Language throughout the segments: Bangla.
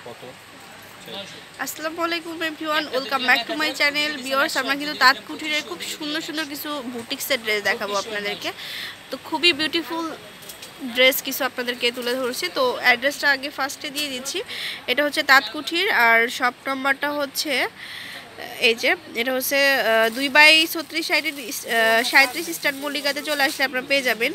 কত? আসসালামু আলাইকুম everyone, welcome back to my channel. Viewers, আমরা কিন্তু তাঁত কুঠিরের খুব সুন্দর সুন্দর কিছু বুটিক্সের ড্রেস দেখাবো আপনাদেরকে। তো খুবই বিউটিফুল ড্রেস কিছু আপনাদেরকে তুলে ধরছি। তো অ্যাড্রেসটা আগে ফার্স্টে দিয়ে দিচ্ছি। এটা হচ্ছে তাঁত কুঠির, আর শপ নম্বরটা হচ্ছে এই যে, এটা হচ্ছে 2/36 37 স্টার মল্লিকাতে চলে আসলে আপনারা পেয়ে যাবেন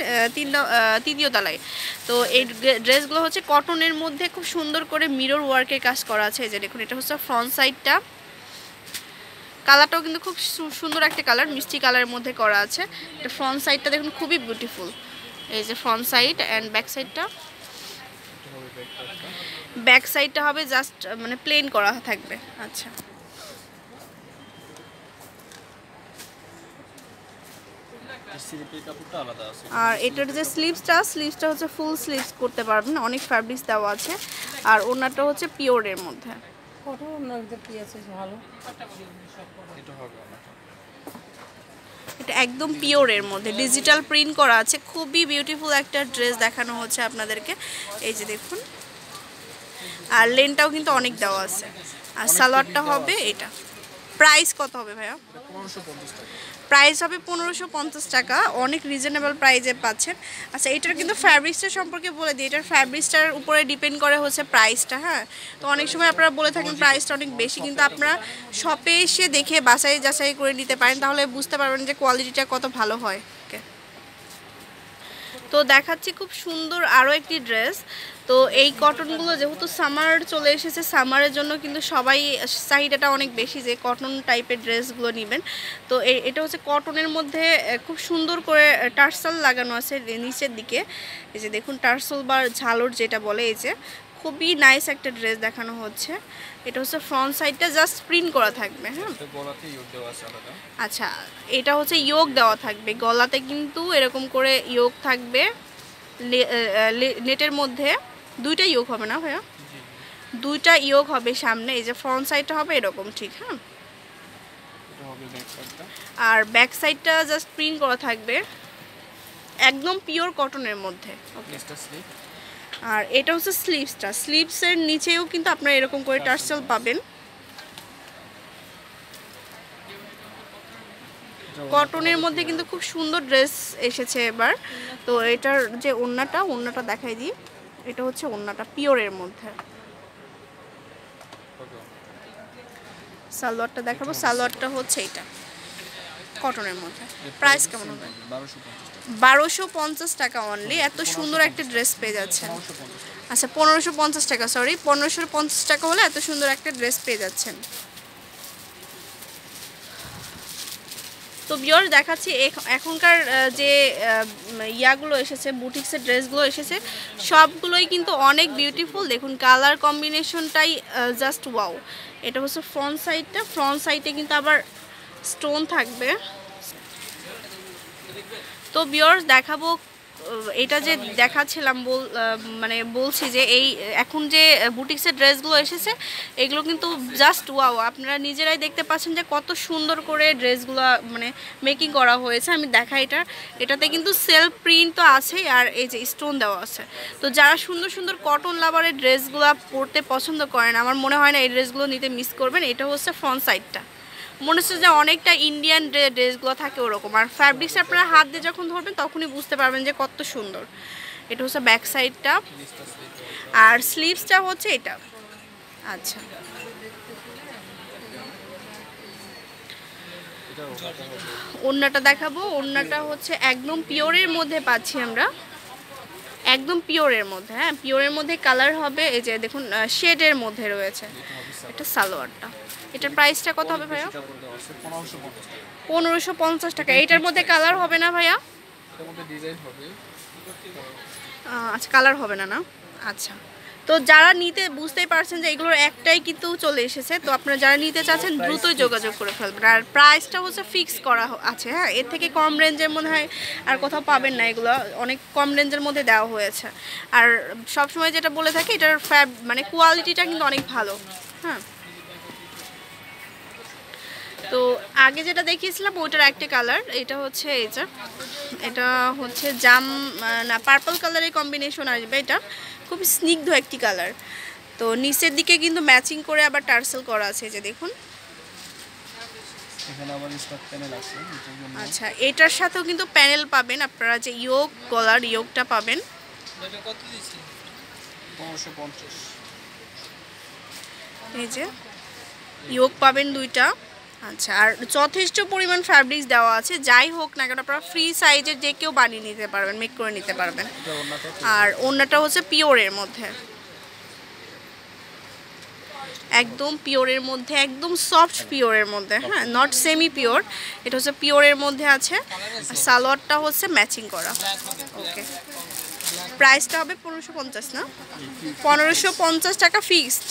তৃতীয় তলায়। তো এই ড্রেসগুলো হচ্ছে কটনের মধ্যে খুব সুন্দর করে মিরর ওয়ার্কের কাজ করা আছে। এই যে দেখুন, এটা হচ্ছে ফ্রন্ট সাইডটা, কালারটাও কিন্তু খুব সুন্দর একটা কালার, মিষ্টি কালারের মধ্যে করা আছে। এটা ফ্রন্ট সাইডটা দেখুন খুবই বিউটিফুল। এই যে ফ্রন্ট সাইড অ্যান্ড ব্যাক সাইডটা হবে জাস্ট মানে প্লেন করা থাকবে। আচ্ছা, আর এটার যে স্লিভসটা হচ্ছে ফুল স্লিভস করতে পারবেন, অনেক ফ্যাব্রিক্স দেওয়া আছে। আর ওনাটা হচ্ছে পিওরের মধ্যে, এটা একদম পিওরের মধ্যে ডিজিটাল প্রিন্ট করা আছে। খুবই বিউটিফুল একটা ড্রেস দেখানো হচ্ছে আপনাদেরকে। এই যে দেখুন, আর লেনটাও কিন্তু অনেক দেওয়া আছে। আর সালোয়ারটা হবে এটা। প্রাইস কত হবে ভাইয়া? প্রাইস হবে 1550 টাকা, অনেক রিজনেবল প্রাইসে পাচ্ছেন। আচ্ছা, এটার কিন্তু ফ্যাব্রিক্সটা সম্পর্কে বলে দিই। এটার ফ্যাব্রিক্সটার উপরে ডিপেন্ড করে হচ্ছে প্রাইসটা। হ্যাঁ, তো অনেক সময় আপনারা বলে থাকেন প্রাইসটা অনেক বেশি, কিন্তু আপনারা শপে এসে দেখে বাছাই যাচাই করে নিতে পারেন, তাহলে বুঝতে পারবেন যে কোয়ালিটিটা কত ভালো হয়। তো দেখাচ্ছি খুব সুন্দর আরও একটি ড্রেস। তো এই কটনগুলো যেহেতু সামার চলে এসেছে, সামারের জন্য কিন্তু সবাই চাহিদাটা অনেক বেশি যে কটন টাইপের ড্রেসগুলো নেবেন। তো এটা হচ্ছে কটনের মধ্যে খুব সুন্দর করে টার্সাল লাগানো আছে নিচের দিকে। এই যে দেখুন, টার্সাল বা ঝালর যেটা বলে, এই যে খুবই নাইস একটা ড্রেস দেখানো হচ্ছে। এটা হচ্ছে ফ্রন্ট সাইডটা জাস্ট প্রিন্ট করা থাকবে। হ্যাঁ, আচ্ছা, এটা হচ্ছে ইয়োগ দেওয়া থাকবে গলাতে, কিন্তু এরকম করে ইয়োগ থাকবে নেটের মধ্যে। দুইটা ইয়োগ হবে না ভাইয়া? দুইটা ইয়োগ হবে সামনে। এই যে ফ্রন্ট সাইডটা হবে এরকম, ঠিক? হ্যাঁ, আর ব্যাক সাইডটা জাস্ট প্রিন্ট করা থাকবে একদম পিওর কটনের মধ্যে। আর এটা হচ্ছে স্লিভসের নিচেও কিন্তু আপনারা এরকম করে টার্সেল পাবেন। কটনের মধ্যে কিন্তু খুব সুন্দর ড্রেস এসেছে এবার। তো এটার যে ওড়নাটা দেখাই দিই। এটা হচ্ছে ওড়নাটা পিওরের মধ্যে। সালোয়ারটা দেখাবো। সালোয়ারটা হচ্ছে এটা কটনের মধ্যে। প্রাইস কেমন হবে? 1250 টাকা অনলি। এত সুন্দর একটা ড্রেস পেয়ে যাচ্ছেন। আচ্ছা, 1550 টাকা, সরি, 1550 টাকা হলে এত সুন্দর একটা ড্রেস পেয়ে যাচ্ছেন। তো ভিউয়ার্স, দেখাচ্ছি এখনকার যে ইয়াগুলো এসেছে, বুটিক্সের ড্রেসগুলো এসেছে, সবগুলোই কিন্তু অনেক বিউটিফুল। দেখুন কালার কম্বিনেশনটাই জাস্ট ওয়াও। এটা হচ্ছে ফ্রন্ট সাইডে কিন্তু আবার স্টোন থাকবে। তো ভিউয়ার্স, দেখাবো এটা যে দেখাচ্ছিলাম, মানে বলছি যে এই এখন যে বুটিক্সের ড্রেসগুলো এসেছে, এগুলো কিন্তু জাস্ট ওয়াও। আপনারা নিজেরাই দেখতে পাচ্ছেন যে কত সুন্দর করে ড্রেসগুলো মানে মেকিং করা হয়েছে। আমি দেখাই, এটাতে কিন্তু সেলফ প্রিন্ট তো আছে, আর এই যে স্টোন দেওয়া আছে। তো যারা সুন্দর সুন্দর কটন লাভারের ড্রেসগুলো পরতে পছন্দ করেন, আমার মনে হয় না এই ড্রেসগুলো নিতে মিস করবেন। এটা হচ্ছে ফ্রন্ট সাইডটা, মনে হচ্ছে যে অনেকটা ইন্ডিয়ান ড্রেসগুলো থাকে ওরকম। আর ফ্যাব্রিক্স আপনারা হাত দিয়ে যখন ধরবেন তখনই বুঝতে পারবেন যে কত সুন্দর। এটা হচ্ছে ব্যাক সাইডটা, আর স্লিভসটা হচ্ছে এটা। আচ্ছা, ওড়নাটা দেখাবো। ওড়নাটা হচ্ছে একদম পিওরের মধ্যে পাচ্ছি আমরা, একদম পিওরের মধ্যে। হ্যাঁ, পিওরের মধ্যে কালার হবে, এই যে দেখুন শেডের মধ্যে রয়েছে। এটা সালোয়ারটা। এটার প্রাইসটা কত হবে ভাইয়া? 1550 টাকা। এটার মধ্যে কালার হবে না ভাইয়া? আচ্ছা, কালার হবে না, না? আচ্ছা, তো যারা নিতে বুঝতেই পারছেন যে এগুলোর একটাই কিন্তু চলে এসেছে। তো আপনারা যারা নিতে চাচ্ছেন দ্রুতই যোগাযোগ করে ফেলবেন। আর প্রাইসটা হচ্ছে ফিক্স করা আছে। হ্যাঁ, এর থেকে কম রেঞ্জের মনে হয় আর কোথাও পাবেন না। এগুলো অনেক কম রেঞ্জের মধ্যে দেওয়া হয়েছে। আর সবসময় যেটা বলে থাকি, এটার মানে কোয়ালিটিটা কিন্তু অনেক ভালো। হ্যাঁ, তো আগে যেটা দেখিয়েছিলাম ওইটার একটা কালার, এটা হচ্ছে এটা হচ্ছে জাম না পার্পল কালারের কম্বিনেশন আসবে। এটা খুবই স্নিগ্ধ একটি কালার। তো নিচের দিকে কিন্তু ম্যাচিং করে আবার টার্সেল করা আছে, যে দেখুন। এখানে আবার স্টার প্যানেল আছে নিচের জন্য। আচ্ছা, এটার সাথেও কিন্তু প্যানেল পাবেন আপনারা, যে ইয়োক গলার ইয়োকটা পাবেন। এটা কত দিছি? 1550। এই যে ইয়োক পাবেন দুইটা। আচ্ছা, আর যথেষ্ট পরিমাণ ফ্যাব্রিক্স দেওয়া আছে, যাই হোক না কেন আপনারা ফ্রি সাইজের যে কেউ বানিয়ে নিতে পারবেন, মেক করে নিতে পারবেন। আর ওড়নাটা হচ্ছে পিওরের মধ্যে, একদম পিওরের মধ্যে, একদম সফট পিওরের মধ্যে, হ্যাঁ, নট সেমি পিওর, এটা হচ্ছে পিওরের মধ্যে আছে। আর সালোয়ারটা হচ্ছে ম্যাচিং করা। ওকে, প্রাইসটা হবে 1550 না, 1550 টাকা ফিক্সড।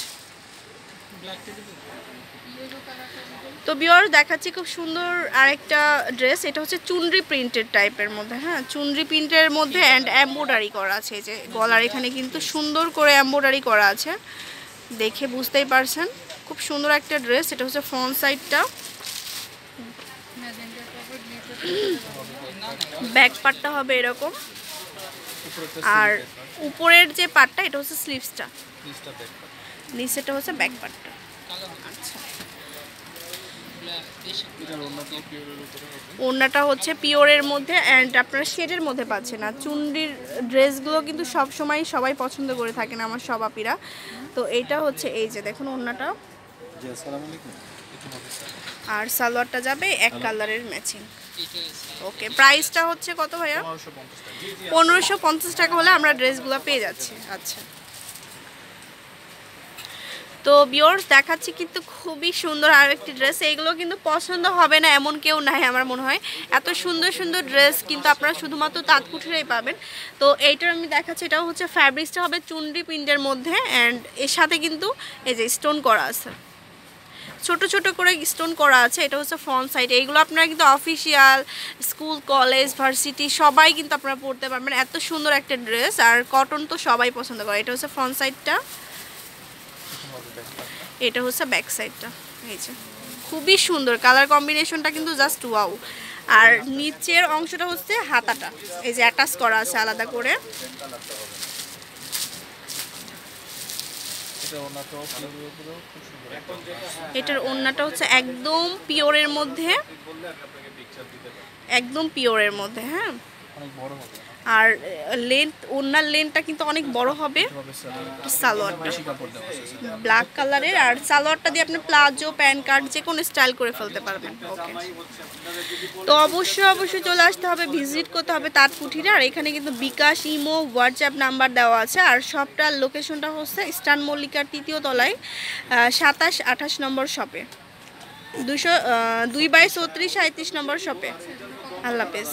তো ভিউয়ার্স দেখাচ্ছি খুব সুন্দর আরেকটা ড্রেস, এটা হচ্ছে চুনরি প্রিন্টেড টাইপের মধ্যে, হ্যাঁ, চুনরি প্রিন্টের মধ্যে অ্যান্ড এমব্রয়ডারি করা আছে, যে গলার এখানে কিন্তু সুন্দর করে এমব্রয়ডারি করা আছে, দেখে বুঝতেই পারছেন। খুব সুন্দর একটা ড্রেস, এটা হচ্ছে ফ্রন্ট সাইডটা, ব্যাক পার্টটা হবে এরকম, আর উপরের যে পার্টটা এটা হচ্ছে স্লিভসটা, নিচেটা হচ্ছে ব্যাক পার্টটা। আচ্ছা, ওড়নাটা হচ্ছে পিওরের মধ্যে অ্যান্ড আপনারা শেডের মধ্যে পাচ্ছেন। আর চুনরির ড্রেসগুলো কিন্তু সব সময় সবাই পছন্দ করে থাকেন আমার সব আপিরা। তো এইটা হচ্ছে এই যে দেখুন ওড়নাটা, আর সালোয়ারটা যাবে এক কালারের ম্যাচিং। ওকে, প্রাইসটা হচ্ছে কত ভাইয়া? 1550 টাকা হলে আমরা ড্রেসগুলো পেয়ে যাচ্ছি। আচ্ছা, তো ভিউয়ার্স দেখাচ্ছি কিন্তু খুবই সুন্দর আর একটি ড্রেস, এইগুলো কিন্তু পছন্দ হবে না এমন কেউ নাই আমার মনে হয়, এত সুন্দর সুন্দর ড্রেস কিন্তু আপনারা শুধুমাত্র তাঁতকুঠিরেই পাবেন। তো এইটার আমি দেখাচ্ছি, এটাও হচ্ছে ফ্যাব্রিক্সটা হবে চুনরি প্রিন্টের মধ্যে অ্যান্ড এর সাথে কিন্তু এই যে স্টোন করা আছে, ছোট ছোট করে স্টোন করা আছে। এটা হচ্ছে ফ্রন্ট সাইড, এইগুলো আপনারা কিন্তু অফিসিয়াল, স্কুল, কলেজ, ভার্সিটি সবাই কিন্তু আপনারা পরতে পারবেন, এত সুন্দর একটা ড্রেস, আর কটন তো সবাই পছন্দ করে। এটা হচ্ছে ফ্রন্ট সাইডটা, এটা হচ্ছে ব্যাক সাইডটা। এই যে খুবই সুন্দর কালার কম্বিনেশনটা কিন্তু জাস্ট ওয়াও। আর নিচের অংশটা হচ্ছে হাতাটা, এই যে অ্যাটাচ করা আছে আলাদা করে। এটার ওড়নাটা হচ্ছে একদম পিওরের মধ্যে, একদম পিওরের মধ্যে, হ্যাঁ, আর লেন্থ, ওড়নার লেন্থটা কিন্তু অনেক বড় হবে। সালোয়ারটা ব্ল্যাক কালারের, আর সালোয়ারটা দিয়ে আপনি প্লাজো, প্যান্ট কাট যে কোনো স্টাইল করে ফেলতে পারবেন। ওকে, তো অবশ্যই চলে আসতে হবে, ভিজিট করতে হবে তাঁতকুঠিরে। আর এখানে কিন্তু বিকাশ, ইমো, হোয়াটসঅ্যাপ নাম্বার দেওয়া আছে। আর শপটার লোকেশনটা হচ্ছে ইস্টার্ন মল্লিকার 3য় তলায় 27-28 নম্বর শপে, 2/34-37 নম্বর শপে। আল্লাহ হাফেজ।